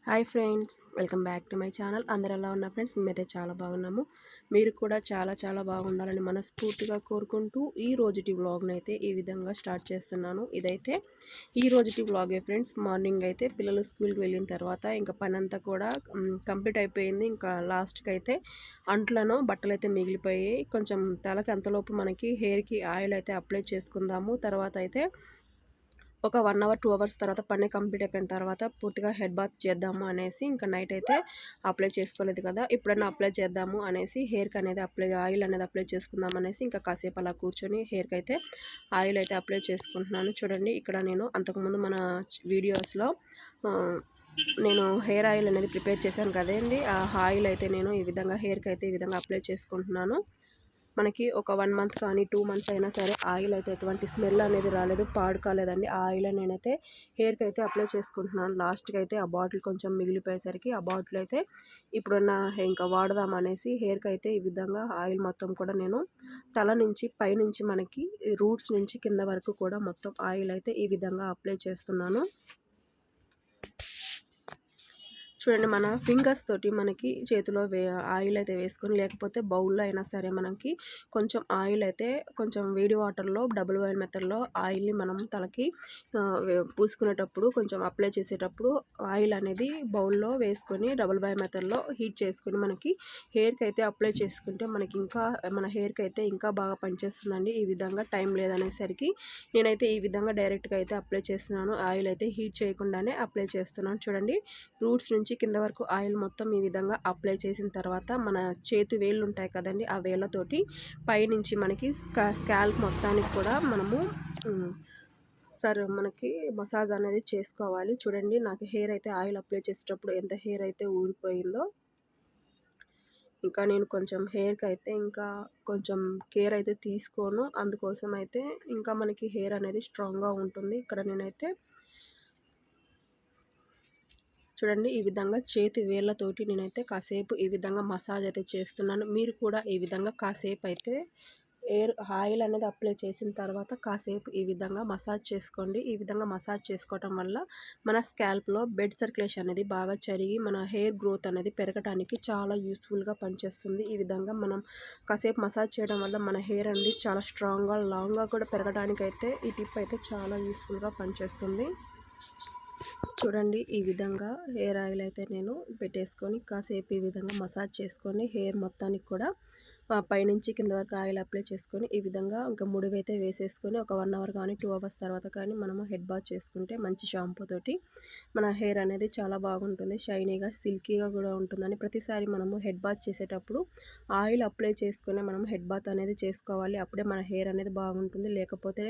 Hi friends, welcome back to my channel. అందరు ఎలా ఉన్నారు ఫ్రెండ్స్? మేమైతే చాలా బాగున్నాము. మీరు కూడా చాలా బాగుండాలని మనస్ఫూర్తిగా కోరుకుంటూ ఈ రోజుటి వ్లాగ్ని అయితే ఈ విధంగా స్టార్ట్ చేస్తున్నాను. ఇదైతే ఈ రోజుటి వ్లాగే ఫ్రెండ్స్. మార్నింగ్ అయితే పిల్లలు స్కూల్కి వెళ్ళిన తర్వాత ఇంకా పని అంతా కూడా కంప్లీట్ అయిపోయింది. ఇంకా లాస్ట్కి అయితే అంట్లను బట్టలు అయితే మిగిలిపోయాయి. కొంచెం తలకి అంతలోపు మనకి హెయిర్కి ఆయిల్ అయితే అప్లై చేసుకుందాము. తర్వాత అయితే ఒక 1 అవర్ 2 అవర్స్ తర్వాత పని కంప్లీట్ అయిపోయిన తర్వాత పూర్తిగా హెడ్ బాత్ చేద్దాము అనేసి ఇంకా నైట్ అయితే అప్లై చేసుకోలేదు కదా, ఇప్పుడన్నా అప్లై చేద్దాము అనేసి హెయిర్కి అనేది ఆయిల్ అనేది అప్లై చేసుకుందాం అనేసి ఇంకా కాసేపు అలా కూర్చొని హెయిర్కి అయితే ఆయిల్ అయితే అప్లై చేసుకుంటున్నాను. చూడండి, ఇక్కడ నేను అంతకుముందు మన వీడియోస్లో నేను హెయిర్ ఆయిల్ అనేది ప్రిపేర్ చేశాను కదండి. ఆ ఆయిల్ అయితే నేను ఈ విధంగా హెయిర్కి అయితే ఈ విధంగా అప్లై చేసుకుంటున్నాను. మనకి ఒక 1 మంత్ కానీ 2 మంత్స్ అయినా సరే ఆయిల్ అయితే ఎటువంటి స్మెల్ అనేది రాలేదు, పాడు కాలేదండి. ఆ ఆయిల్ నేనైతే హెయిర్కి అయితే అప్లై చేసుకుంటున్నాను. లాస్ట్కి అయితే ఆ బాటిల్ కొంచెం మిగిలిపోయేసరికి ఆ బాటిల్ అయితే ఇప్పుడున్న ఇంకా వాడదాం అనేసి హెయిర్కి అయితే ఈ విధంగా ఆయిల్ మొత్తం కూడా నేను తల నుంచి పైనుంచి మనకి రూట్స్ నుంచి కింద వరకు కూడా మొత్తం ఆయిల్ అయితే ఈ విధంగా అప్లై చేస్తున్నాను. చూడండి, మన ఫింగర్స్ తోటి మనకి చేతిలో ఆయిల్ అయితే వేసుకొని, లేకపోతే బౌల్లో అయినా సరే మనకి కొంచెం ఆయిల్ అయితే కొంచెం వేడి వాటర్లో డబుల్ బాయిల్ మెథడ్లో ఆయిల్ని మనం తలకి పూసుకునేటప్పుడు కొంచెం అప్లై చేసేటప్పుడు ఆయిల్ అనేది బౌల్లో వేసుకొని డబుల్ బాయిల్ మెథడ్లో హీట్ చేసుకొని మనకి హెయిర్కి అయితే అప్లై చేసుకుంటే మనకి ఇంకా మన హెయిర్కి అయితే ఇంకా బాగా పనిచేస్తుందండి. ఈ విధంగా టైం లేదనేసరికి నేనైతే ఈ విధంగా డైరెక్ట్గా అయితే అప్లై చేస్తున్నాను. ఆయిల్ అయితే హీట్ చేయకుండానే అప్లై చేస్తున్నాను. చూడండి, రూట్స్ నుంచి కింద వరకు ఆయిల్ మొత్తం ఈ విధంగా అప్లై చేసిన తర్వాత మన చేతి వేళ్ళు ఉంటాయి కదండి, ఆ వేళ్ళతోటి పైనుంచి మనకి స్కాల్ప్ మొత్తానికి కూడా మనము మనకి మసాజ్ అనేది చేసుకోవాలి. చూడండి, నాకు హెయిర్ అయితే ఆయిల్ అప్లై చేసేటప్పుడు ఎంత హెయిర్ అయితే ఊడిపోయిందో. ఇంకా నేను కొంచెం హెయిర్కి అయితే ఇంకా కొంచెం కేర్ అయితే తీసుకోను. అందుకోసం అయితే ఇంకా మనకి హెయిర్ అనేది స్ట్రాంగ్గా ఉంటుంది. ఇక్కడ నేనైతే చూడండి, ఈ విధంగా చేతి వేళ్ళతోటి నేనైతే కాసేపు ఈ విధంగా మసాజ్ అయితే చేస్తున్నాను. మీరు కూడా ఈ విధంగా కాసేపు అయితే ఆయిల్ అనేది అప్లై చేసిన తర్వాత కాసేపు ఈ విధంగా మసాజ్ చేసుకోండి. ఈ విధంగా మసాజ్ చేసుకోవటం వల్ల మన స్కాల్ప్లో బ్లడ్ సర్క్యులేషన్ అనేది బాగా జరిగి మన హెయిర్ గ్రోత్ అనేది పెరగడానికి చాలా యూస్ఫుల్గా పనిచేస్తుంది. ఈ విధంగా మనం కాసేపు మసాజ్ చేయడం వల్ల మన హెయిర్ అనేది చాలా స్ట్రాంగ్గా లాంగ్గా కూడా పెరగడానికి అయితే ఈ టిప్ అయితే చాలా యూస్ఫుల్గా పనిచేస్తుంది. చూడండి, ఈ విధంగా హెయిర్ ఆయిల్ అయితే నేను పెట్టేసుకొని కాసేపు ఈ విధంగా మసాజ్ చేసుకొని హెయిర్ మొత్తానికి కూడా పైనుంచి కింద వరకు ఆయిల్ అప్లై చేసుకొని ఈ విధంగా ఇంకా ముడివైతే వేసేసుకొని ఒక 1 అవర్ కానీ 2 అవర్స్ తర్వాత కానీ మనము హెడ్ బాత్ చేసుకుంటే మంచి షాంపూ తోటి మన హెయిర్ అనేది చాలా బాగుంటుంది. షైనీగా సిల్కీగా కూడా ఉంటుందని ప్రతిసారి మనము హెడ్ బాత్ చేసేటప్పుడు ఆయిల్ అప్లై చేసుకుని మనం హెడ్ బాత్ అనేది చేసుకోవాలి. అప్పుడే మన హెయిర్ అనేది బాగుంటుంది. లేకపోతే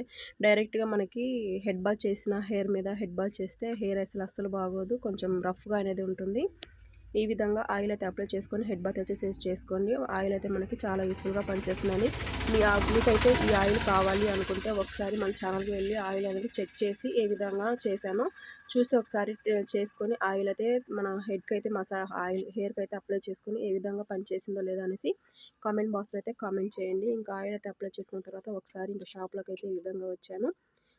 డైరెక్ట్గా మనకి హెడ్ బాత్ చేసిన హెయిర్ మీద హెడ్ బాత్ చేస్తే హెయిర్ అస్సలు బాగోదు, కొంచెం రఫ్గా అనేది ఉంటుంది. ఈ విధంగా ఆయిల్ అయితే అప్లై చేసుకొని హెడ్ బాత్ వచ్చేసి చేసుకోండి. ఆయిల్ అయితే మనకి చాలా యూస్ఫుల్గా పనిచేస్తుందండి. మీకైతే ఈ ఆయిల్ కావాలి అనుకుంటే ఒకసారి మన ఛానల్కి వెళ్ళి ఆయిల్ అనేది చెక్ చేసి ఏ విధంగా చేశానో చూసి ఒకసారి చేసుకొని ఆయిల్ అయితే మన హెడ్కి అయితే హెయిర్కి అయితే అప్లై చేసుకొని ఏ విధంగా పనిచేసిందో లేదో అనేసి కామెంట్ బాక్స్లో అయితే కామెంట్ చేయండి. ఇంకా ఆయిల్ అయితే అప్లై చేసుకున్న తర్వాత ఒకసారి ఇంకా షాప్లోకి అయితే ఈ విధంగా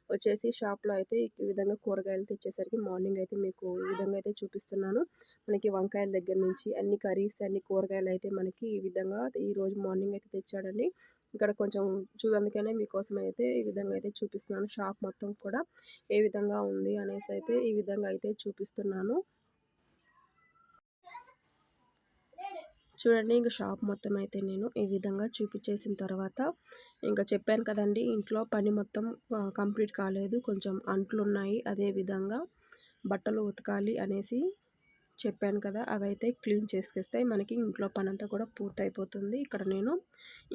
వచ్చేసి షాప్లో అయితే ఈ విధంగా కూరగాయలు తెచ్చేసరికి మార్నింగ్ అయితే మీకు ఈ విధంగా అయితే చూపిస్తున్నాను. మనకి వంకాయల దగ్గర నుంచి అన్ని కర్రీస్ అన్ని కూరగాయలు అయితే మనకి ఈ విధంగా ఈరోజు మార్నింగ్ అయితే తెచ్చాడండి. ఇక్కడ కొంచెం అందుకనే మీకోసం అయితే ఈ విధంగా అయితే చూపిస్తున్నాను. షాప్ మొత్తం కూడా ఏ విధంగా ఉంది అనేసి అయితే ఈ విధంగా అయితే చూపిస్తున్నాను. చూడండి, ఇంకా షాప్ మొత్తం అయితే నేను ఈ విధంగా చూపించేసిన తర్వాత ఇంకా చెప్పాను కదండి, ఇంట్లో పని మొత్తం కంప్లీట్ కాలేదు, కొంచెం అంట్లు ఉన్నాయి, అదేవిధంగా బట్టలు ఉతకాలి అనేసి చెప్పాను కదా, అవైతే క్లీన్ చేసుకొస్తే మనకి ఇంట్లో పని అంతా కూడా పూర్తయిపోతుంది. ఇక్కడ నేను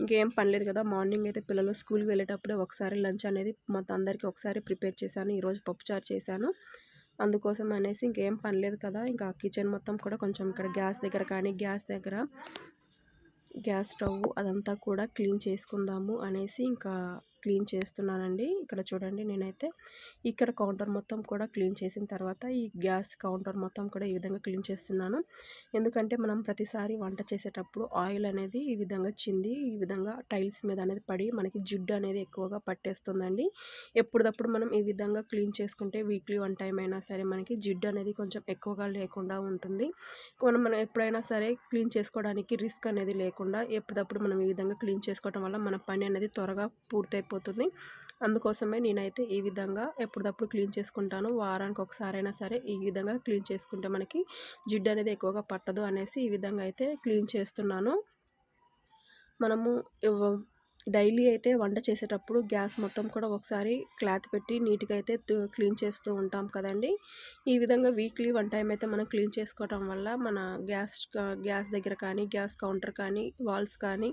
ఇంకేం పని లేదు కదా, మార్నింగ్ అయితే పిల్లలు స్కూల్కి వెళ్ళేటప్పుడే ఒకసారి లంచ్ అనేది మొత్తం అందరికీ ఒకసారి ప్రిపేర్ చేశాను. ఈరోజు పప్పుచారు చేశాను. అందుకోసం అనేసి ఇంకేం పని లేదు కదా, ఇంకా కిచెన్ మొత్తం కూడా కొంచెం ఇక్కడ గ్యాస్ దగ్గర కానీ గ్యాస్ స్టవ్ అదంతా కూడా క్లీన్ చేసుకుందాము అనేసి ఇంకా క్లీన్ చేస్తున్నానండి. ఇక్కడ చూడండి నేనైతే ఇక్కడ కౌంటర్ మొత్తం కూడా క్లీన్ చేసిన తర్వాత ఈ గ్యాస్ కౌంటర్ మొత్తం కూడా ఈ విధంగా క్లీన్ చేస్తున్నాను. ఎందుకంటే మనం ప్రతిసారి వంట చేసేటప్పుడు ఆయిల్ అనేది ఈ విధంగా చింది ఈ విధంగా టైల్స్ మీద అనేది పడి మనకి జిడ్డు అనేది ఎక్కువగా పట్టేస్తుందండి. ఎప్పటికప్పుడు మనం ఈ విధంగా క్లీన్ చేసుకుంటే వీక్లీ 1 టైం అయినా సరే మనకి జిడ్డు అనేది కొంచెం ఎక్కువగా లేకుండా ఉంటుంది. మనం ఎప్పుడైనా సరే క్లీన్ చేసుకోవడానికి రిస్క్ అనేది లేకుండా ఎప్పటికప్పుడు మనం ఈ విధంగా క్లీన్ చేసుకోవడం వల్ల మన పని అనేది త్వరగా పూర్తయిపోతుంది. అందుకోసమే నేనైతే ఈ విధంగా ఎప్పటికప్పుడు క్లీన్ చేసుకుంటాను. వారానికి ఒకసారైనా సరే ఈ విధంగా క్లీన్ చేసుకుంటే మనకి జిడ్డు అనేది ఎక్కువగా పట్టదు అనేసి ఈ విధంగా అయితే క్లీన్ చేస్తున్నాను. మనము డైలీ అయితే వంట చేసేటప్పుడు గ్యాస్ మొత్తం కూడా ఒకసారి క్లాత్ పెట్టి నీట్గా అయితే క్లీన్ చేస్తూ ఉంటాం కదండి. ఈ విధంగా వీక్లీ 1 టైం అయితే మనం క్లీన్ చేసుకోవటం వల్ల మన గ్యాస్ దగ్గర కానీ గ్యాస్ కౌంటర్ కానీ వాల్స్ కానీ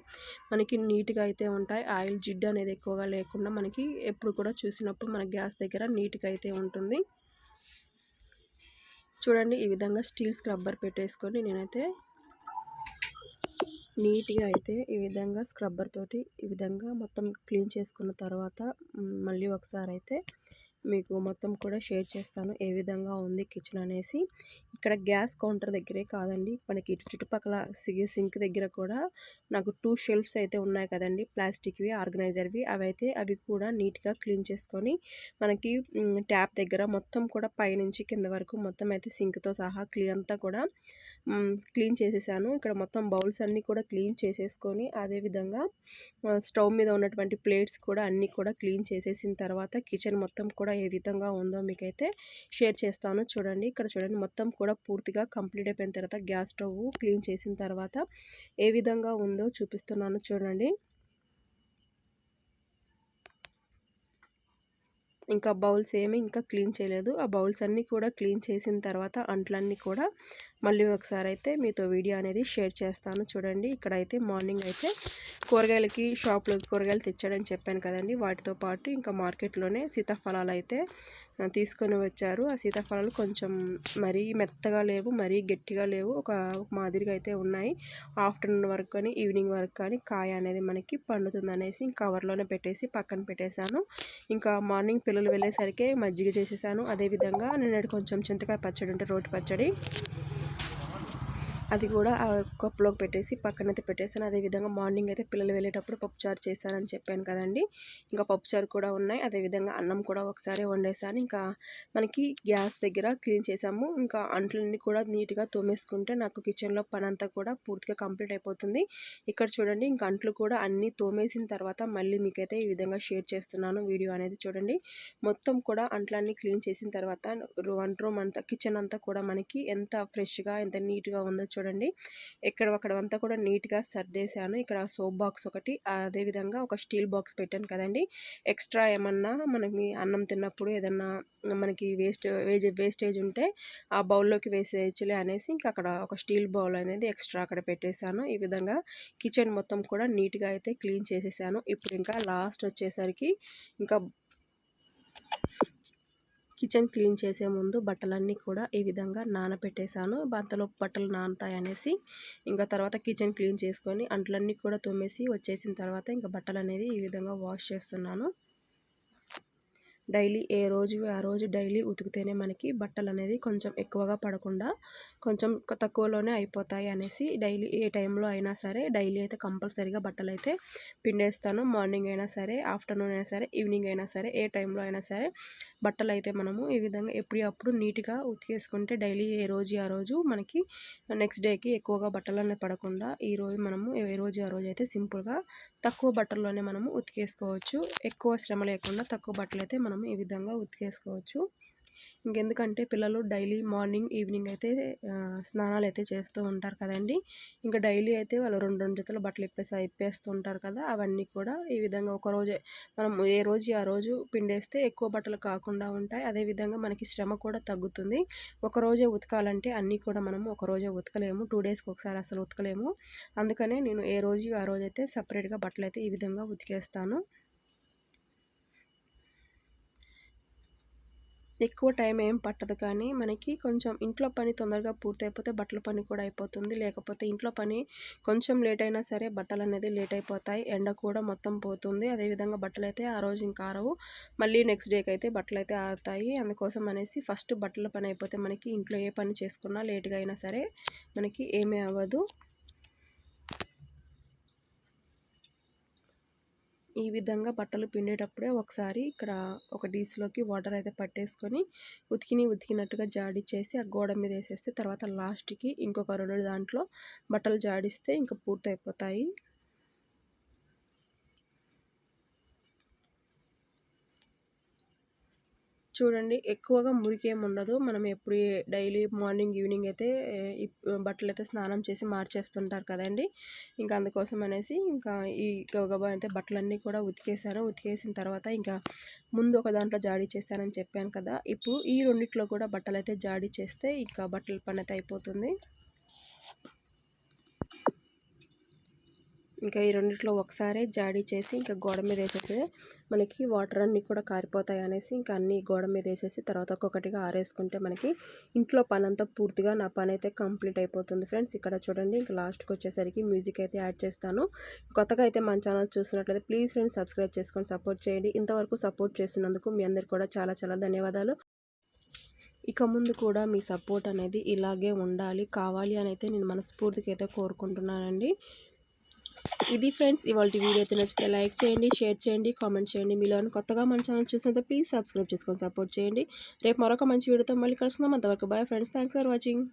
మనకి నీట్గా అయితే ఉంటాయి. ఆయిల్ జిడ్డు అనేది ఎక్కువగా లేకుండా మనకి ఎప్పుడు కూడా చూసినప్పుడు మన గ్యాస్ దగ్గర నీట్గా అయితే ఉంటుంది. చూడండి ఈ విధంగా స్టీల్ స్క్రబ్బర్ పెట్టేసుకొని నేనైతే నీట్గా అయితే ఈ విధంగా స్క్రబ్బర్ తోటి ఈ విధంగా మొత్తం క్లీన్ చేసుకున్న తర్వాత మళ్ళీ ఒకసారి అయితే మీకు మొత్తం కూడా షేర్ చేస్తాను ఏ విధంగా ఉంది కిచెన్ అనేసి. ఇక్కడ గ్యాస్ కౌంటర్ దగ్గరే కాదండి, మనకి ఇటు చుట్టుపక్కల సింక్ దగ్గర కూడా నాకు 2 షెల్ఫ్స్ అయితే ఉన్నాయి కదండి, ప్లాస్టిక్వి ఆర్గనైజర్వి. అవి కూడా నీట్గా క్లీన్ చేసుకొని మనకి ట్యాప్ దగ్గర మొత్తం కూడా పైనుంచి కింద వరకు మొత్తం అయితే సింక్తో సహా అంతా కూడా క్లీన్ చేసేసాను. ఇక్కడ మొత్తం బౌల్స్ అన్నీ కూడా క్లీన్ చేసేసుకొని అదేవిధంగా స్టవ్ మీద ఉన్నటువంటి ప్లేట్స్ కూడా అన్నీ కూడా క్లీన్ చేసేసిన తర్వాత కిచెన్ మొత్తం కూడా ఏ విధంగా ఉందో మీకైతే షేర్ చేస్తాను. చూడండి ఇక్కడ చూడండి మొత్తం కూడా పూర్తిగా కంప్లీట్ అయిపోయిన తర్వాత గ్యాస్ స్టవ్ క్లీన్ చేసిన తర్వాత ఏ విధంగా ఉందో చూపిస్తున్నాను చూడండి. ఇంకా బౌల్స్ ఏమీ ఇంకా క్లీన్ చేయలేదు. ఆ బౌల్స్ అన్నీ కూడా క్లీన్ చేసిన తర్వాత అంట్లన్నీ కూడా మళ్ళీ ఒకసారి అయితే మీతో వీడియో అనేది షేర్ చేస్తాను. చూడండి ఇక్కడైతే మార్నింగ్ అయితే కూరగాయలకి షాప్లోకి కూరగాయలు తెచ్చాడని చెప్పాను కదండి, వాటితో పాటు ఇంకా మార్కెట్లోనే సీతాఫలాలు అయితే తీసుకొని వచ్చారు. ఆ సీతాఫలాలు కొంచెం మరీ మెత్తగా లేవు, మరీ గట్టిగా లేవు, ఒక మాదిరిగా అయితే ఉన్నాయి. ఆఫ్టర్నూన్ వరకు కానీ ఈవినింగ్ వరకు కానీ కాయ అనేది మనకి పండుతుంది అనేసి కవర్లోనే పెట్టేసి పక్కన పెట్టేశాను. ఇంకా మార్నింగ్ పిల్లలు వెళ్ళేసరికి మజ్జిగ చేసేసాను. అదేవిధంగా నిన్నటి కొంచెం చింతకాయ పచ్చడి ఉంటే రోటి పచ్చడి అది కూడా ఆ కప్పులోకి పెట్టేసి పక్కనైతే పెట్టేసాను. అదేవిధంగా మార్నింగ్ అయితే పిల్లలు వెళ్ళేటప్పుడు పప్పుచారు చేశానని చెప్పాను కదండి, ఇంకా పప్పుచారు కూడా ఉన్నాయి. అదేవిధంగా అన్నం కూడా ఒకసారి వండేసాను. ఇంకా మనకి గ్యాస్ దగ్గర క్లీన్ చేసాము. ఇంకా అంట్లన్నీ కూడా నీట్గా తోమేసుకుంటే నాకు కిచెన్లో పని అంతా కూడా పూర్తిగా కంప్లీట్ అయిపోతుంది. ఇక్కడ చూడండి ఇంకా అంట్లు కూడా అన్నీ తోమేసిన తర్వాత మళ్ళీ మీకైతే ఈ విధంగా షేర్ చేస్తున్నాను వీడియో అనేది. చూడండి మొత్తం కూడా అంట్లన్నీ క్లీన్ చేసిన తర్వాత వంట రూమ్ అంతా కిచెన్ అంతా కూడా మనకి ఎంత ఫ్రెష్గా ఎంత నీట్గా ఉందో చూడండి. అక్కడంతా కూడా నీట్గా సర్దేశాను. ఇక్కడ సోప్ బాక్స్ ఒకటి, అదేవిధంగా ఒక స్టీల్ బాక్స్ పెట్టాను కదండి, ఎక్స్ట్రా ఏమన్నా మనకి అన్నం తిన్నప్పుడు ఏదన్నా మనకి వేస్టేజ్ ఉంటే ఆ బౌల్లోకి వేసేయచ్చులే అనేసి ఇంకా అక్కడ ఒక స్టీల్ బౌల్ అనేది ఎక్స్ట్రా అక్కడ పెట్టేశాను. ఈ విధంగా కిచెన్ మొత్తం కూడా నీట్గా అయితే క్లీన్ చేసేసాను. ఇప్పుడు ఇంకా లాస్ట్ వచ్చేసరికి ఇంకా కిచెన్ క్లీన్ చేసే ముందు బట్టలన్నీ కూడా ఈ విధంగా నానబెట్టేశాను. అంతలో బట్టలు నానతాయి అనేసి ఇంకా తర్వాత కిచెన్ క్లీన్ చేసుకొని అంట్లన్నీ కూడా తోమేసి వచ్చేసిన తర్వాత ఇంకా బట్టలు అనేది ఈ విధంగా వాష్ చేస్తున్నాను. డైలీ ఏ రోజు ఆ రోజు డైలీ ఉతికితేనే మనకి బట్టలు అనేది కొంచెం ఎక్కువగా పడకుండా కొంచెం తక్కువలోనే అయిపోతాయి అనేసి డైలీ ఏ టైంలో అయినా సరే డైలీ అయితే కంపల్సరీగా బట్టలు అయితే పిండేస్తాను. మార్నింగ్ అయినా సరే, ఆఫ్టర్నూన్ అయినా సరే, ఈవినింగ్ అయినా సరే, ఏ టైంలో అయినా సరే బట్టలు అయితే మనము ఈ విధంగా ఎప్పుడప్పుడు నీట్గా ఉతికేసుకుంటే డైలీ ఏ రోజు ఆ రోజు మనకి నెక్స్ట్ డేకి ఎక్కువగా బట్టలు అనేది పడకుండా మనము ఏ రోజు ఆ రోజు అయితే సింపుల్గా తక్కువ బట్టల్లోనే మనము ఉతికేసుకోవచ్చు. ఎక్కువ శ్రమ లేకుండా తక్కువ బట్టలు అయితే మనం ఈ విధంగా ఉతికేసుకోవచ్చు. ఇంకెందుకంటే పిల్లలు డైలీ మార్నింగ్ ఈవినింగ్ అయితే స్నానాలు అయితే చేస్తూ ఉంటారు కదండి. ఇంకా డైలీ అయితే వాళ్ళు 2 జతల బట్టలు ఇప్పేస్తూ ఉంటారు కదా, అవన్నీ కూడా ఈ విధంగా ఒకరోజే మనం ఏ రోజు ఆ రోజు పిండేస్తే ఎక్కువ బట్టలు కాకుండా ఉంటాయి. అదేవిధంగా మనకి శ్రమ కూడా తగ్గుతుంది. ఒకరోజే ఉతకాలంటే అన్నీ కూడా మనము ఒకరోజే ఉతకలేము, 2 డేస్కి ఒకసారి అసలు ఉతకలేము. అందుకనే నేను ఏ రోజు ఆ రోజు అయితే సపరేట్గా బట్టలు అయితే ఈ విధంగా ఉతికేస్తాను. ఎక్కువ టైం ఏం పట్టదు కానీ మనకి కొంచెం ఇంట్లో పని తొందరగా పూర్తయిపోతే బట్టల పని కూడా అయిపోతుంది. లేకపోతే ఇంట్లో పని కొంచెం లేట్ అయినా సరే బట్టలనేది లేట్ అయిపోతాయి. ఎండ కూడా మొత్తం పోతుంది. అదేవిధంగా బట్టలైతే ఆ రోజు ఇంకా ఆరవు. మళ్ళీ నెక్స్ట్ డేకైతే బట్టలైతే ఆరుతాయి. అందుకోసం అనేసి ఫస్ట్ బట్టల పని అయిపోతే మనకి ఇంట్లో ఏ పని చేసుకున్నా లేట్‌గా అయినా సరే మనకి ఏమీ అవ్వదు. ఈ విధంగా బట్టలు పిండేటప్పుడే ఒకసారి ఇక్కడ ఒక డీస్‌లోకి వాటర్ అయితే పట్టేసుకొని ఉతికినట్టుగా జాడిచ్చేసి ఆ గోడ మీద ఏసేస్తే తర్వాత లాస్ట్‌కి ఇంకొక 2 దాంట్లో బట్టలు జాడిస్తే ఇంక పూర్తయిపోతాయి. చూడండి ఎక్కువగా మురికేముండదు. మనం ఎప్పుడు డైలీ మార్నింగ్, ఈవినింగ్ అయితే బట్టలైతే స్నానం చేసి మార్చేస్తుంటారు కదండీ! ఇంకా అందుకోసం అనేసి ఇంకా ఈ గబగబా అయితే బట్టలన్నీ కూడా ఉతికేసాను. ఉతికేసిన తర్వాత ఇంకా ముందు ఒక దాంట్లో జాడిచ్చేస్తానని చెప్పాను కదా! ఇప్పుడు ఈ రెండిట్లో కూడా బట్టలైతే జాడిచ్చేస్తే ఇంకా బట్టల పనైతే అయిపోతుంది. ఇంకా ఈ రెండిట్లో ఒకసారే జాడీ చేసి ఇంకా గోడ మీద ఏసేస్తే మనకి వాటర్ అన్నీ కూడా కారిపోతాయి అనేసి ఇంకా అన్నీ గోడ మీద ఏసేసి తర్వాత ఒక్కొక్కటిగా ఆరేసుకుంటే మనకి ఇంట్లో పనంతా పూర్తిగా నా పని అయితే కంప్లీట్ అయిపోతుంది ఫ్రెండ్స్. ఇక్కడ చూడండి ఇంకా లాస్ట్‌కి వచ్చేసరికి మ్యూజిక్ అయితే యాడ్ చేస్తాను. కొత్తగా అయితే మన ఛానల్ చూస్తున్నట్లయితే ప్లీజ్ ఫ్రెండ్స్ సబ్స్క్రైబ్ చేసుకొని సపోర్ట్ చేయండి. ఇంతవరకు సపోర్ట్ చేస్తున్నందుకు మీ అందరికి కూడా చాలా చాలా ధన్యవాదాలు. ఇక ముందు కూడా మీ సపోర్ట్ అనేది ఇలాగే ఉండాలి, కావాలి అని అయితే నేను మనస్ఫూర్తిగా అయితే కోరుకుంటున్నానండి. ఇది ఫ్రెండ్స్ ఇవాల్టి వీడియో అయితే నచ్చితే లైక్ చేయండి, షేర్ చేయండి, కామెంట్ చేయండి. మీలో కొత్తగా మన ఛానల్ చూసినట్లయితే ప్లీజ్ సబ్స్క్రైబ్ చేసుకొని సపోర్ట్ చేయండి. రేపు మరొక మంచి వీడియోతో మళ్ళీ కలుసుకుందాం. అంతవరకు bye friends. Thanks for watching.